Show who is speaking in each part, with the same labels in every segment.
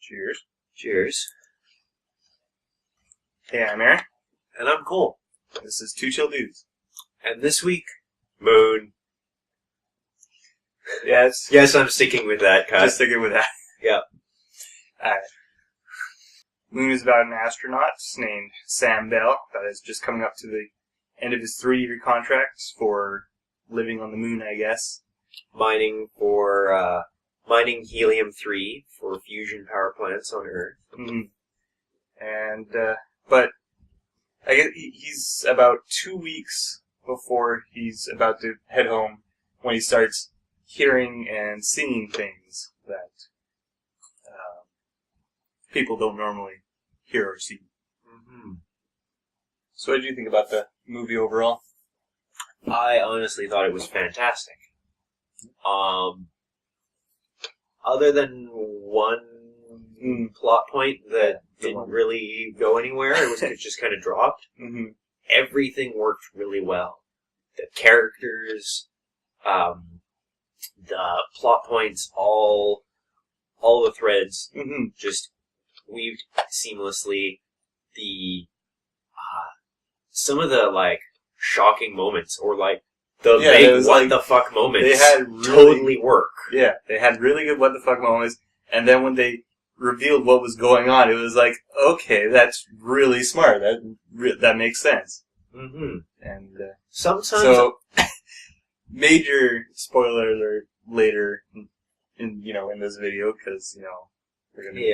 Speaker 1: Cheers.
Speaker 2: Cheers.
Speaker 1: Hey, I'm Aaron.
Speaker 2: And I'm Cole.
Speaker 1: This is Two Chill Dudes.
Speaker 2: And this week, Moon.
Speaker 1: Yes.
Speaker 2: Yes, I'm sticking with that, cut.
Speaker 1: Just sticking with that.
Speaker 2: Yeah.
Speaker 1: Alright. Moon is about an astronaut named Sam Bell that is just coming up to the end of his 3-year contract for living on the moon, I guess.
Speaker 2: Mining helium-3 for fusion power plants on Earth.
Speaker 1: Mm-hmm. And, but I guess he's about 2 weeks before he's about to head home when he starts hearing and seeing things that people don't normally hear or see.
Speaker 2: Mm-hmm.
Speaker 1: So what did you think about the movie overall?
Speaker 2: I honestly thought it was fantastic. Other than one plot point that didn't really go anywhere, it just kind of dropped.
Speaker 1: Mm-hmm.
Speaker 2: Everything worked really well. The characters, the plot points, all the threads just weaved seamlessly. Some of the shocking moments or the big what the fuck moments
Speaker 1: they had really,
Speaker 2: totally work.
Speaker 1: Yeah, they had really good what the fuck moments, and then when they revealed what was going on, it was like, okay, that's really smart. That makes sense.
Speaker 2: Mm-hmm.
Speaker 1: And
Speaker 2: sometimes,
Speaker 1: so major spoiler alert later in this video because we're gonna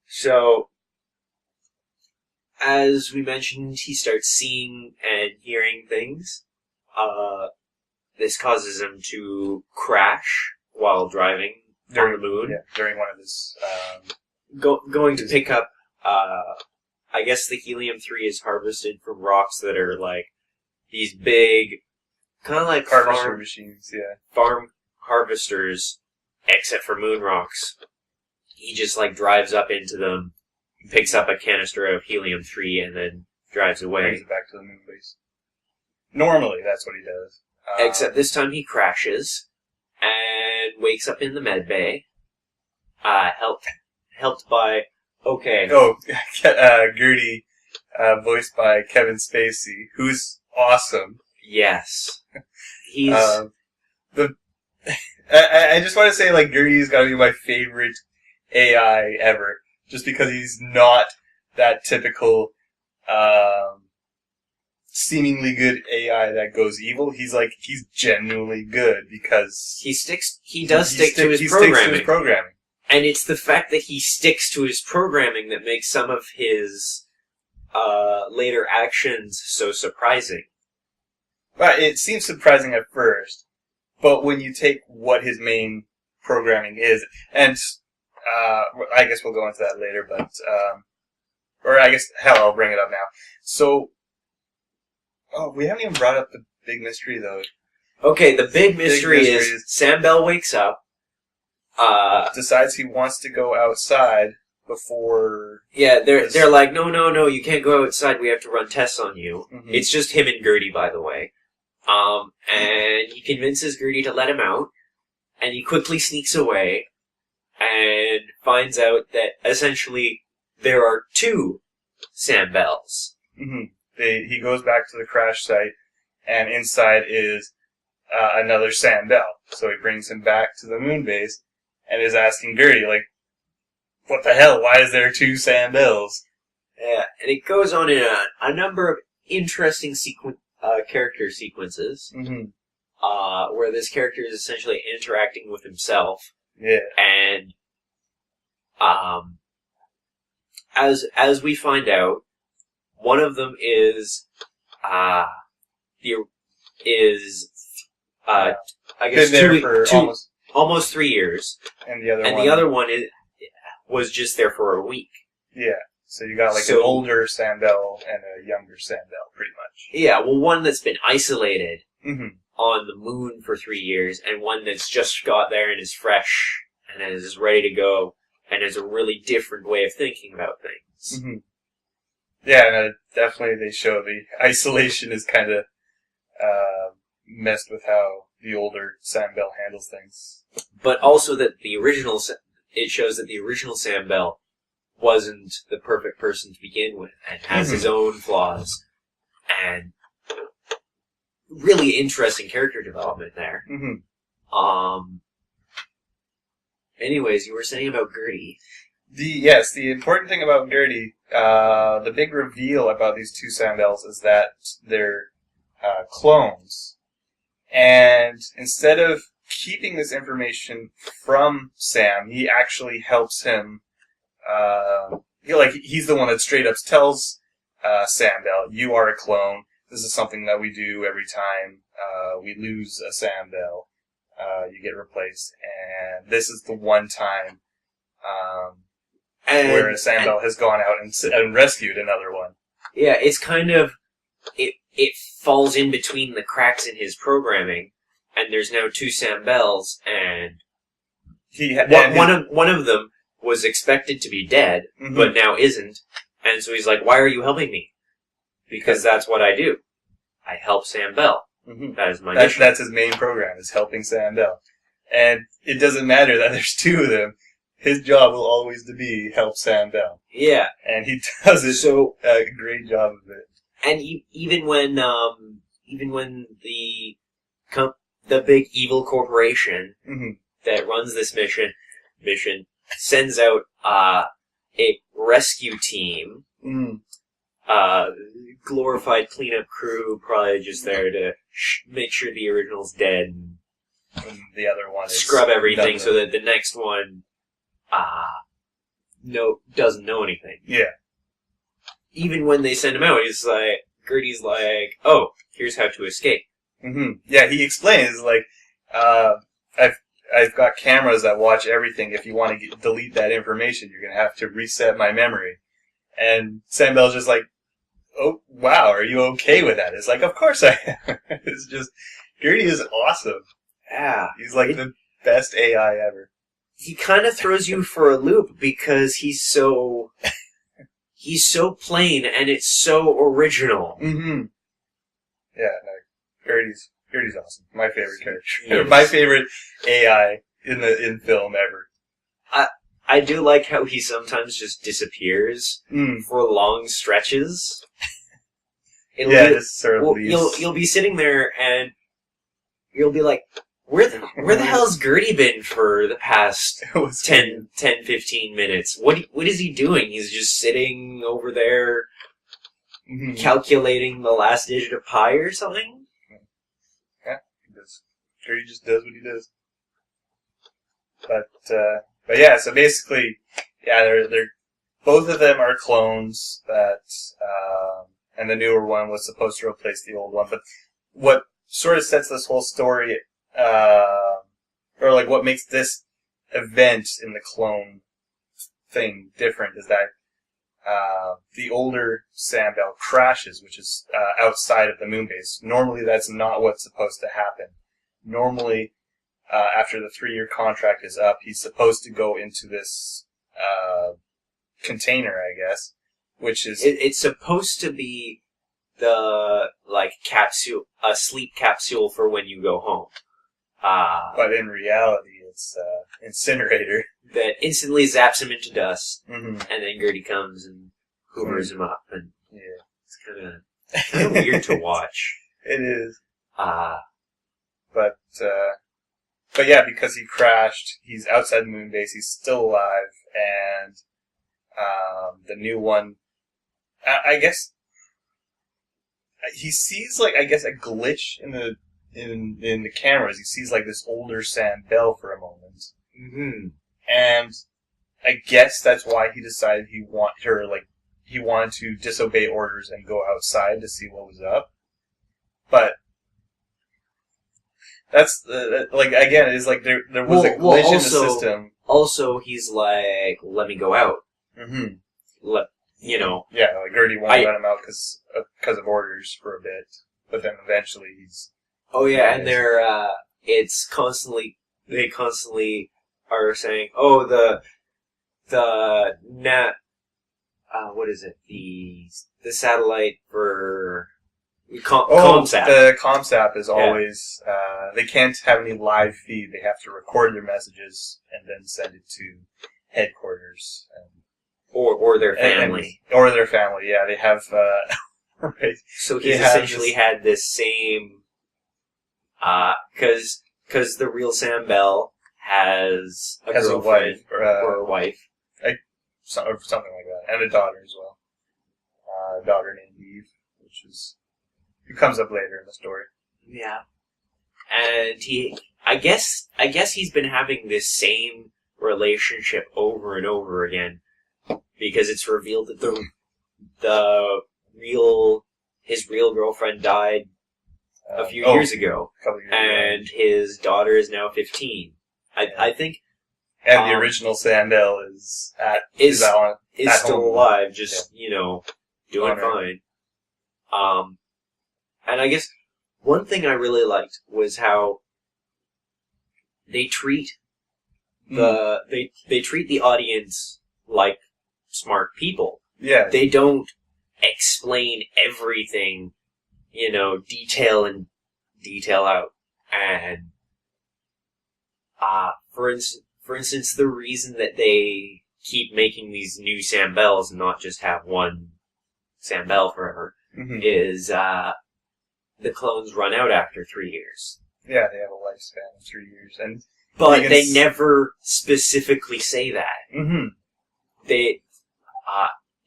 Speaker 2: So as we mentioned, he starts seeing and hearing things. This causes him to crash while driving on the moon.
Speaker 1: Yeah, during one of his
Speaker 2: going to pick up. I guess the helium-3 is harvested from rocks that are these big, kind of like
Speaker 1: harvester machines. Yeah,
Speaker 2: farm harvesters, except for moon rocks. He just drives up into them, picks up a canister of helium-3, and then drives away.
Speaker 1: Brings it back to the moon base. Normally, that's what he does.
Speaker 2: Except this time he crashes and wakes up in the med bay. Helped by
Speaker 1: Gertie, voiced by Kevin Spacey, who's awesome.
Speaker 2: Yes, he's
Speaker 1: I just want to say Gertie's got to be my favorite AI ever, just because he's not that typical seemingly good AI that goes evil. He's genuinely good because
Speaker 2: he does stick to his programming. And it's the fact that he sticks to his programming that makes some of his later actions so surprising.
Speaker 1: But it seems surprising at first, but when you take what his main programming is, and I guess we'll go into that later, but or I guess I'll bring it up now. So. Oh, we haven't even brought up the big mystery, though. Okay,
Speaker 2: the big mystery is Sam Bell wakes up.
Speaker 1: Decides he wants to go outside before...
Speaker 2: Yeah, they're like, no, you can't go outside, we have to run tests on you. Mm-hmm. It's just him and Gertie, by the way. And he convinces Gertie to let him out, and he quickly sneaks away, and finds out that, essentially, there are 2 Sam Bells.
Speaker 1: Mm-hmm. He goes back to the crash site, and inside is another Sam Bell. So he brings him back to the moon base, and is asking Gertie, what the hell? Why is there 2 Sam Bells?
Speaker 2: Yeah, and it goes on in a number of interesting character sequences, where this character is essentially interacting with himself.
Speaker 1: Yeah.
Speaker 2: And as we find out, one of them is, I guess,
Speaker 1: been there for
Speaker 2: almost 3 years.
Speaker 1: And the other one
Speaker 2: was just there for a week.
Speaker 1: Yeah. So you got an older Sam Bell and a younger Sam Bell, pretty much.
Speaker 2: Yeah, well, one that's been isolated on the moon for 3 years, and one that's just got there and is fresh and is ready to go, and has a really different way of thinking about things.
Speaker 1: Mm-hmm. Yeah, and definitely they show the isolation is kind of messed with how the older Sam Bell handles things.
Speaker 2: But also that the original it shows that the original Sam Bell wasn't the perfect person to begin with, and has his own flaws, and really interesting character development there. Anyways, you were saying about Gertie.
Speaker 1: The important thing about Gertie, the big reveal about these two Sam Bells is that they're clones. And instead of keeping this information from Sam, he actually helps him. He's the one that straight up tells Sam Bell, "You are a clone. This is something that we do every time we lose a Sam Bell. You get replaced, and this is the one time where a Sam Bell has gone out and rescued another one."
Speaker 2: Yeah, it's kind of it falls in between the cracks in his programming, and there's now two Sam Bells, and one of them was expected to be dead, but now isn't, and so he's like, "Why are you helping me?" Because that's what I do. I help Sam Bell. That is my mission. That's
Speaker 1: his main program, is helping Sam Bell. And it doesn't matter that there's two of them. His job will always be help Sam Bell.
Speaker 2: Yeah.
Speaker 1: And he does it a great job of it.
Speaker 2: And even when the big evil corporation that runs this mission sends out a rescue team, glorified cleanup crew, probably just there to make sure the original's dead,
Speaker 1: and the other one is
Speaker 2: scrub everything so that the next one doesn't know anything.
Speaker 1: Yeah.
Speaker 2: Even when they send him out, Gertie's like, "Oh, here's how to escape."
Speaker 1: Yeah, he explains, I've got cameras that watch everything. If you want to delete that information, you're going to have to reset my memory. And Sam Bell's just like, "Oh, wow, are you okay with that?" It's like, of course I am. It's just, Gertie is awesome.
Speaker 2: Yeah.
Speaker 1: He's the best AI ever.
Speaker 2: He kind of throws you for a loop because he's so plain and it's so original.
Speaker 1: Yeah, no, Gertie's awesome. My favorite character. Yes. My favorite AI in film ever.
Speaker 2: I do like how he sometimes just disappears for long stretches.
Speaker 1: Just sort of leaves.
Speaker 2: You'll be sitting there and you'll be like, where the hell's Gertie been for the past 10, 15 minutes? What is he doing? He's just sitting over there calculating the last digit of pi or something?
Speaker 1: Yeah, he does. Gertie just does what he does. But yeah, so basically, they're both of them are clones that, and the newer one was supposed to replace the old one. But what sort of sets this whole story, or what makes this event in the clone thing different is that the older Sam Bell crashes, which is outside of the moon base. Normally, that's not what's supposed to happen. Normally, after the 3-year contract is up, he's supposed to go into this container, I guess, which is...
Speaker 2: It's supposed to be the, capsule, a sleep capsule for when you go home.
Speaker 1: But in reality, it's incinerator.
Speaker 2: That instantly zaps him into dust, and then Gertie comes and hoovers him up, and it's kind of weird to watch.
Speaker 1: It is. But yeah, because he crashed, he's outside the moon base, he's still alive, and the new one, I guess, he sees a glitch in the cameras. He sees this older Sam Bell for a moment, and I guess that's why he decided he wanted to disobey orders and go outside to see what was up, but. That's, again, it is there was a glitch in the system.
Speaker 2: Also, he's like, "Let me go out."
Speaker 1: Yeah, Gertie won't let him out because of orders for a bit, but then eventually he's...
Speaker 2: Oh yeah, and they constantly are saying, "Oh, what is it? The satellite for... ComSat."
Speaker 1: The ComSat is always... they can't have any live feed. They have to record their messages and and then send it to headquarters.
Speaker 2: Or their family.
Speaker 1: Or their family, yeah. They have, right.
Speaker 2: So he's essentially had this same, cause the real Sam Bell has a girlfriend or a wife.
Speaker 1: Or something like that. And a daughter as well. A daughter named Eve, who comes up later in the story.
Speaker 2: Yeah. And I guess he's been having this same relationship over and over again, because it's revealed that his real girlfriend died a few years ago, and his daughter is now 15. I think.
Speaker 1: And the original Sam Bell is
Speaker 2: still alive, just doing fine. And I guess one thing I really liked was how they treat they treat the audience like smart people.
Speaker 1: Yeah.
Speaker 2: They don't explain everything, detail in, detail out. And for instance, the reason that they keep making these new Sam Bells and not just have one Sam Bell forever is the clones run out after 3 years.
Speaker 1: Yeah, they have a lifespan of 3 years,
Speaker 2: but they never specifically say that.
Speaker 1: Mm-hmm.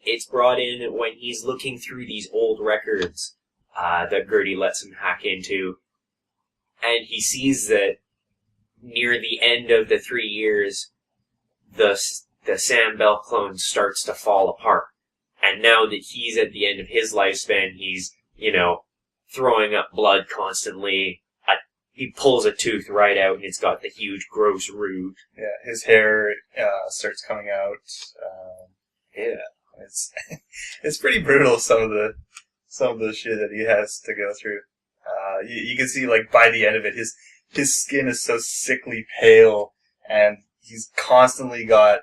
Speaker 2: It's brought in when he's looking through these old records that Gertie lets him hack into, and he sees that near the end of the 3 years, the Sam Bell clone starts to fall apart. And now that he's at the end of his lifespan, he's, throwing up blood constantly. He pulls a tooth right out, and it's got the huge, gross root.
Speaker 1: Yeah, his hair starts coming out.
Speaker 2: Yeah,
Speaker 1: it's pretty brutal. Some of the shit that he has to go through. You can see, like, by the end of it, his skin is so sickly pale, and he's constantly got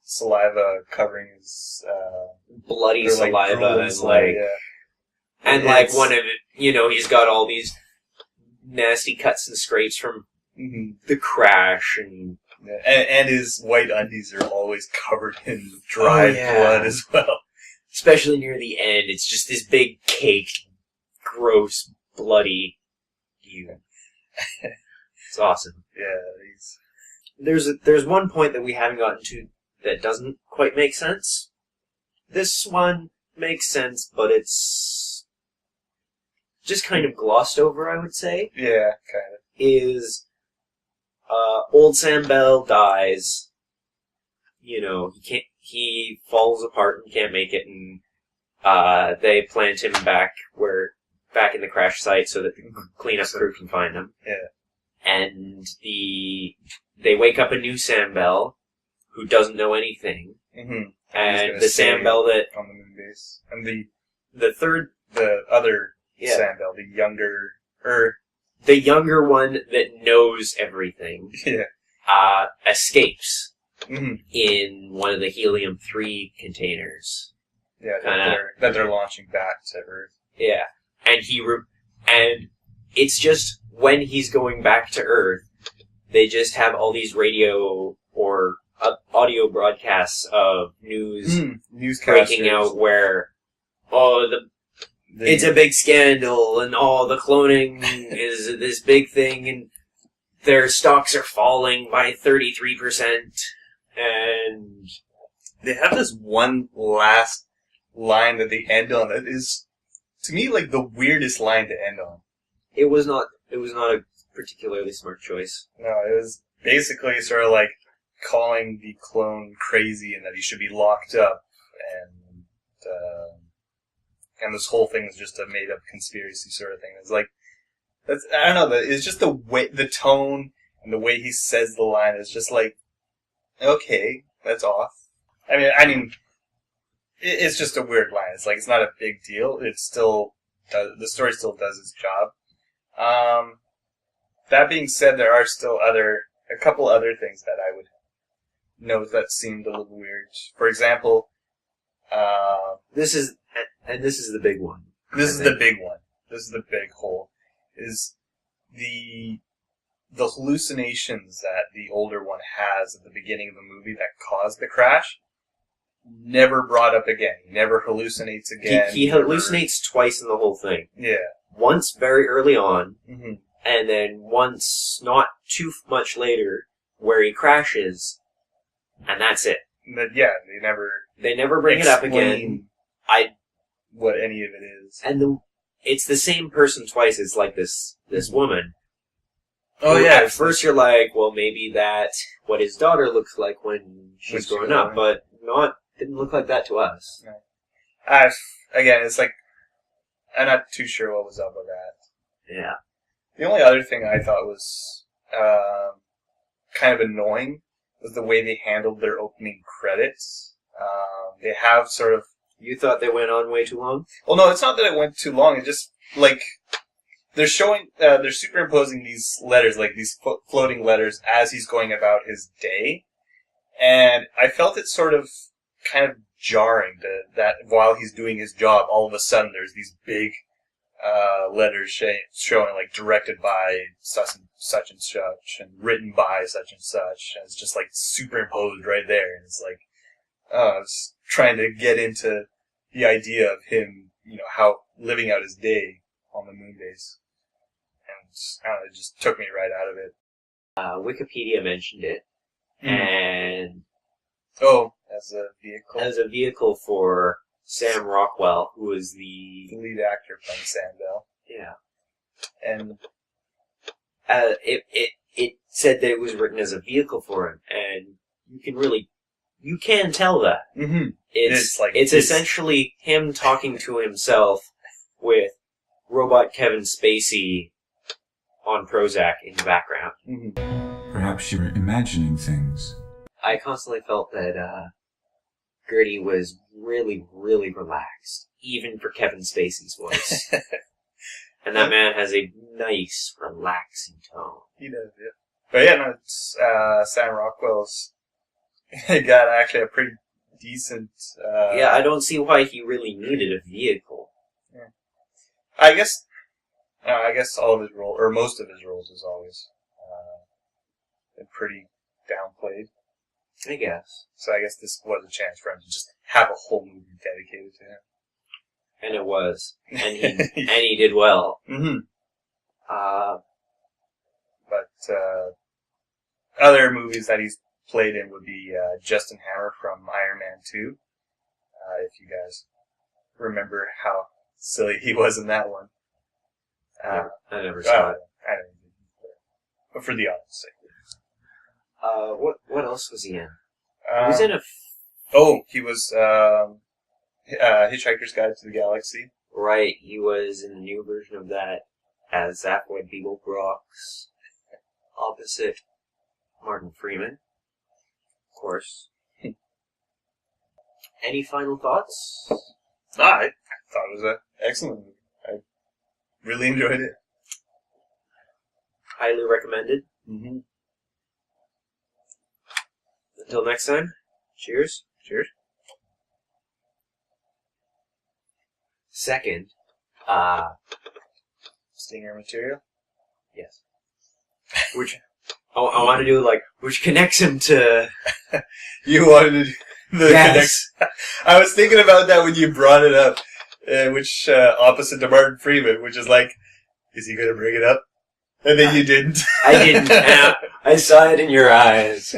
Speaker 1: saliva covering his
Speaker 2: bloody saliva, and one of it, he's got all these nasty cuts and scrapes from the crash, and
Speaker 1: his white undies are always covered in dried blood as well.
Speaker 2: Especially near the end, it's just this big caked, gross, bloody. It's awesome.
Speaker 1: Yeah,
Speaker 2: there's one point that we haven't gotten to that doesn't quite make sense. This one makes sense, but it's just kind of glossed over, I would say.
Speaker 1: Yeah, kind of.
Speaker 2: Is old Sam Bell dies. He falls apart and can't make it, and they plant him back in the crash site so that the cleanup crew can find him.
Speaker 1: Yeah.
Speaker 2: And they wake up a new Sam Bell who doesn't know anything.
Speaker 1: Mm-hmm.
Speaker 2: And the Sam Bell that
Speaker 1: on the moon base, and
Speaker 2: the
Speaker 1: other
Speaker 2: Yeah.
Speaker 1: Sam Bell, the
Speaker 2: younger one that knows everything, escapes in one of the helium-3 containers.
Speaker 1: Yeah, that they're launching back to Earth.
Speaker 2: Yeah, and it's just when he's going back to Earth, they just have all these radio or audio broadcasts of news breaking out where, it's a big scandal, and the cloning is this big thing, and their stocks are falling by 33%, and
Speaker 1: they have this one last line that they end on that is, to me, like the weirdest line to end on.
Speaker 2: It was not a particularly smart choice.
Speaker 1: No, it was basically sort of like calling the clone crazy and that he should be locked up, and this whole thing is just a made-up conspiracy sort of thing. It's like, I don't know, it's just the way, the tone, and the way he says the line is just like, okay, that's off. I mean, it's just a weird line. It's like, it's not a big deal. It's still, the story still does its job. That being said, there are still a couple other things that I would note that seemed a little weird. For example,
Speaker 2: this is the big one.
Speaker 1: This is the big one. This is the big hole. Is the hallucinations that the older one has at the beginning of the movie that caused the crash never brought up again. He never hallucinates again.
Speaker 2: He hallucinates twice in the whole thing.
Speaker 1: Yeah.
Speaker 2: Once very early on,
Speaker 1: Mm-hmm.
Speaker 2: and then once not too much later, where he crashes, and that's it.
Speaker 1: But yeah,
Speaker 2: They never bring it up again.
Speaker 1: What any of it is.
Speaker 2: And it's the same person twice. It's like this woman.
Speaker 1: Oh
Speaker 2: who,
Speaker 1: yeah.
Speaker 2: At first you're like, well, maybe that's what his daughter looks like when she's growing up, but didn't look like that to us.
Speaker 1: No. Again, it's like, I'm not too sure what was up with that.
Speaker 2: Yeah.
Speaker 1: The only other thing I thought was kind of annoying was the way they handled their opening credits. They have sort of...
Speaker 2: You thought they went on way too long?
Speaker 1: Well, no, it's not that it went too long. It's just, like, they're superimposing these letters, like these floating letters, as he's going about his day. And I felt it sort of kind of jarring that while he's doing his job, all of a sudden there's these big letters showing, like, directed by such and such, and written by such and such. And it's just, like, superimposed right there. And it's like, I was trying to get into the idea of him, how living out his day on the moon base. And I don't know, it just took me right out of it.
Speaker 2: Wikipedia mentioned it. And...
Speaker 1: Oh, as a vehicle?
Speaker 2: As a vehicle for Sam Rockwell, who is the
Speaker 1: lead actor playing Sam Bell.
Speaker 2: Yeah.
Speaker 1: And
Speaker 2: it said that it was written as a vehicle for him, and you can tell that.
Speaker 1: Mm-hmm.
Speaker 2: It's essentially him talking to himself with robot Kevin Spacey on Prozac in the background.
Speaker 1: Mm-hmm.
Speaker 3: Perhaps you were imagining things.
Speaker 2: I constantly felt that Gertie was really, really relaxed, even for Kevin Spacey's voice. And that man has a nice, relaxing tone.
Speaker 1: He does, yeah. But yeah, no, it's, Sam Rockwell's got actually a pretty decent...
Speaker 2: yeah, I don't see why he really needed a vehicle.
Speaker 1: Yeah. I guess all of his roles, or most of his roles, is always been pretty downplayed.
Speaker 2: I guess.
Speaker 1: So I guess this was a chance for him to just have a whole movie dedicated to him.
Speaker 2: And it was. And he did well.
Speaker 1: Mm-hmm. But other movies that he's played in would be Justin Hammer from Iron Man 2. If you guys remember how silly he was in that one.
Speaker 2: I never saw it.
Speaker 1: I don't know. But for the audience sake.
Speaker 2: What else was he in? He was in
Speaker 1: he was Hitchhiker's Guide to the Galaxy.
Speaker 2: Right, he was in the new version of that as Zaphoid Beeblebrox, opposite Martin Freeman, of course. Any final thoughts?
Speaker 1: I thought it was an excellent movie. I really enjoyed it.
Speaker 2: Highly recommended.
Speaker 1: Mm-hmm.
Speaker 2: Until next time, cheers.
Speaker 1: Cheers.
Speaker 2: Second,
Speaker 1: Stinger material?
Speaker 2: Yes. Which, I want to do, which connects him to...
Speaker 1: You wanted to do the
Speaker 2: Yes.
Speaker 1: I was thinking about that when you brought it up, which, opposite to Martin Freeman, which is like, is he going to bring it up? And then you didn't.
Speaker 2: I didn't. I saw it in your eyes.